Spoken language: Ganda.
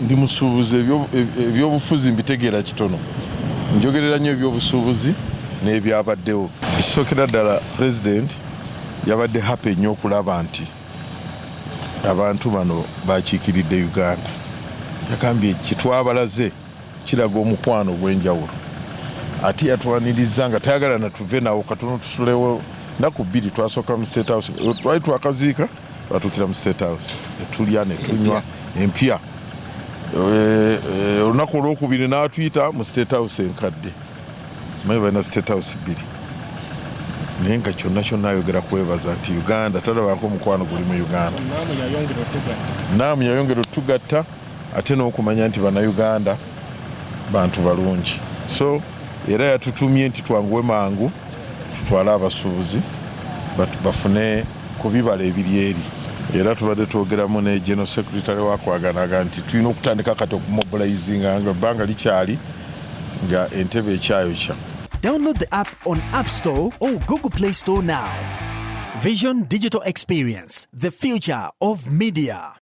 ndi musuubuzi ebyobufuzi mbitegeera kitono njogerera nnyo ebyobusuubuzi n'ebyabaddewo ekisookera ddala pulezidenti yabadde happy nnyo okulaba nti abantu bano bakiikiridde Uganda yagambye kitwabalaze kiraga omukwano ogw'enjawulo ate yatwaniriza nga tayagala natuve nawo katono tusulewo naku 2 twasooka mu State House twali twakaziika twatuukira mu State House netulya netunywa empya olunaku olwokubiri n'atuyita mu State House enkadde manyi balina State House 2 naye nga kyonna ayogera kwebaza nti Uganda talabako omukwano guli mu Uganda naamu yayongera otugatta ate n'okumanya nti Bannayuganda bantu balungi so era yatutumye nti twanguwe mangu tutwale abasuubuzi bafune ku bibala ebiri eri era tubadde twogeramu ne General Secretary wakwaganaga nti tulina okutandika kati okumobilizinga nga ebbanga likyali nga entebe ekyayokya. Download the app on App Store or Google Play Store now. Vision Digital Experience, the future of media.